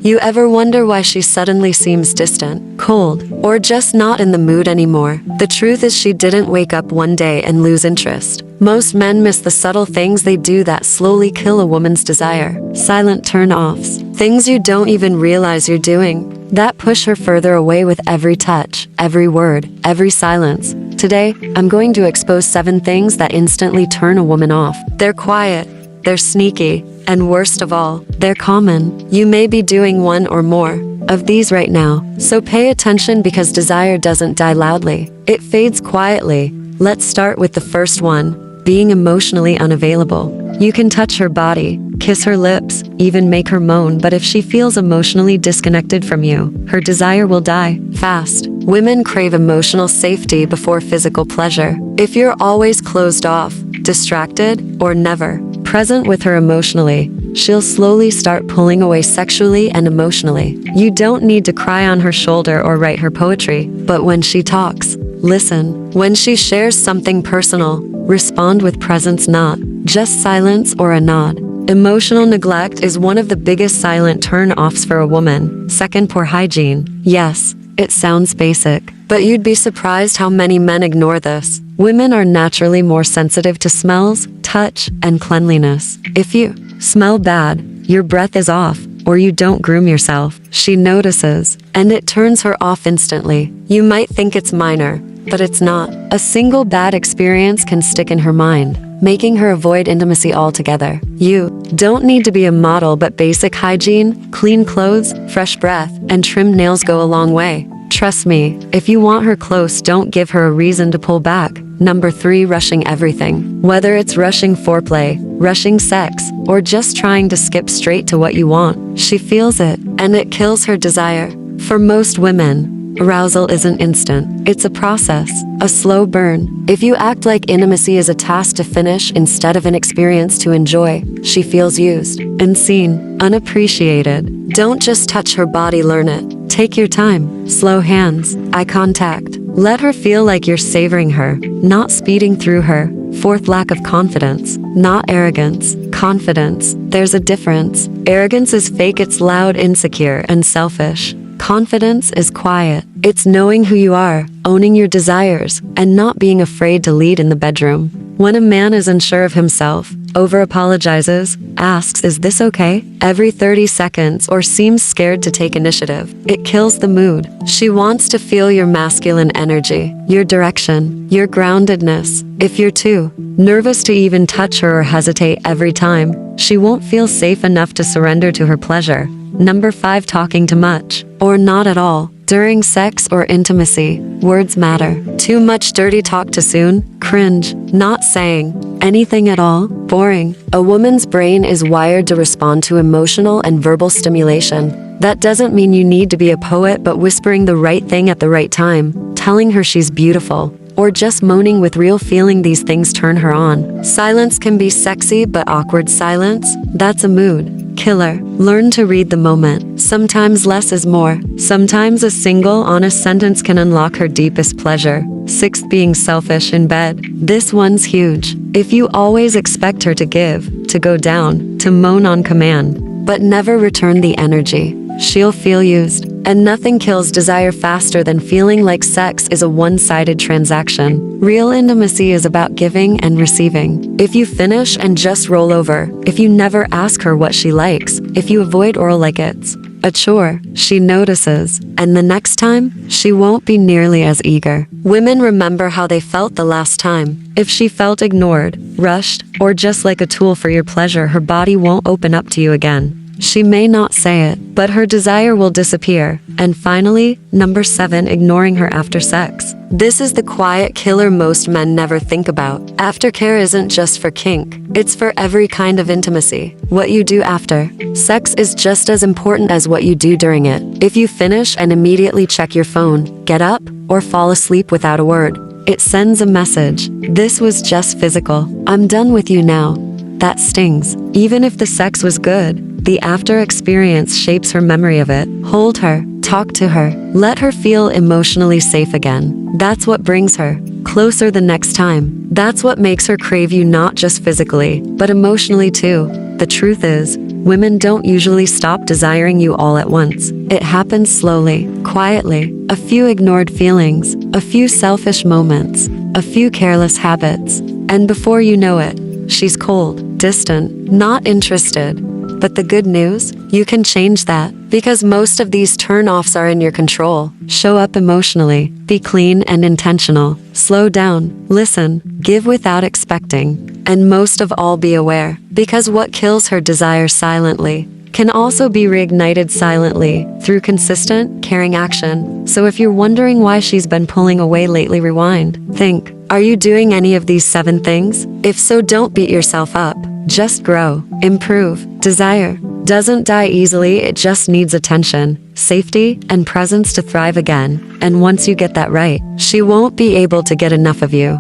You ever wonder why she suddenly seems distant, cold, or just not in the mood anymore? The truth is she didn't wake up one day and lose interest. Most men miss the subtle things they do that slowly kill a woman's desire. Silent turn-offs. Things you don't even realize you're doing that push her further away with every touch, every word, every silence. Today, I'm going to expose 7 things that instantly turn a woman off. They're quiet, they're sneaky, and worst of all, they're common. You may be doing one or more of these right now, so pay attention because desire doesn't die loudly. It fades quietly. Let's start with the first one, being emotionally unavailable. You can touch her body, kiss her lips, even make her moan, but if she feels emotionally disconnected from you, her desire will die fast. Women crave emotional safety before physical pleasure. If you're always closed off, distracted, or never present with her emotionally, she'll slowly start pulling away sexually and emotionally. You don't need to cry on her shoulder or write her poetry, but when she talks, listen. When she shares something personal, respond with presence, not just silence or a nod. Emotional neglect is one of the biggest silent turn-offs for a woman. Second, poor hygiene. Yes, it sounds basic, but you'd be surprised how many men ignore this. Women are naturally more sensitive to smells, touch, and cleanliness. If you smell bad, your breath is off, or you don't groom yourself, she notices, and it turns her off instantly. You might think it's minor, but it's not. A single bad experience can stick in her mind, making her avoid intimacy altogether. You don't need to be a model, but basic hygiene, clean clothes, fresh breath, and trimmed nails go a long way. Trust me, if you want her close, don't give her a reason to pull back. Number 3, rushing everything. Whether it's rushing foreplay, rushing sex, or just trying to skip straight to what you want, she feels it, and it kills her desire. For most women, arousal isn't instant. It's a process, a slow burn. If you act like intimacy is a task to finish instead of an experience to enjoy, she feels used, unseen, unappreciated. Don't just touch her body, learn it. Take your time, slow hands, eye contact. Let her feel like you're savoring her, not speeding through her. Fourth, lack of confidence, not arrogance, confidence. There's a difference. Arrogance is fake, it's loud, insecure, and selfish. Confidence is quiet. It's knowing who you are, owning your desires, and not being afraid to lead in the bedroom. When a man is unsure of himself, over-apologizes, asks, "Is this okay?" every 30 seconds, or seems scared to take initiative, it kills the mood. She wants to feel your masculine energy, your direction, your groundedness. If you're too nervous to even touch her or hesitate every time, she won't feel safe enough to surrender to her pleasure. Number 5, talking too much, or not at all. During sex or intimacy, words matter. Too much dirty talk too soon, cringe. Not saying anything at all, boring. A woman's brain is wired to respond to emotional and verbal stimulation. That doesn't mean you need to be a poet, but whispering the right thing at the right time, telling her she's beautiful, or just moaning with real feeling, these things turn her on. Silence can be sexy, but awkward silence, that's a mood killer. Learn to read the moment. Sometimes less is more. Sometimes a single, honest sentence can unlock her deepest pleasure. Sixth, being selfish in bed. This one's huge. If you always expect her to give, to go down, to moan on command, but never return the energy, she'll feel used. And nothing kills desire faster than feeling like sex is a one-sided transaction. Real intimacy is about giving and receiving. If you finish and just roll over, if you never ask her what she likes, if you avoid oral like it's a chore, she notices, and the next time, she won't be nearly as eager. Women remember how they felt the last time. If she felt ignored, rushed, or just like a tool for your pleasure, her body won't open up to you again. She may not say it, but her desire will disappear. And finally, number 7, ignoring her after sex. This is the quiet killer most men never think about. Aftercare isn't just for kink, it's for every kind of intimacy. What you do after sex is just as important as what you do during it. If you finish and immediately check your phone, get up, or fall asleep without a word, it sends a message. This was just physical. I'm done with you now. That stings. Even if the sex was good, the after experience shapes her memory of it. Hold her, talk to her, let her feel emotionally safe again. That's what brings her closer the next time. That's what makes her crave you, not just physically, but emotionally too. The truth is, Women don't usually stop desiring you all at once. It happens slowly, quietly, a few ignored feelings, a few selfish moments, a few careless habits, and before you know it, she's cold, distant, not interested. But the good news? You can change that, because most of these turn-offs are in your control. Show up emotionally, be clean and intentional, slow down, listen, give without expecting, and most of all be aware, because what kills her desire silently can also be reignited silently through consistent, caring action. So if you're wondering why she's been pulling away lately, rewind. Think, are you doing any of these 7 things? If so, don't beat yourself up. Just grow, improve. Desire doesn't die easily, it just needs attention, safety, and presence to thrive again. And once you get that right, she won't be able to get enough of you.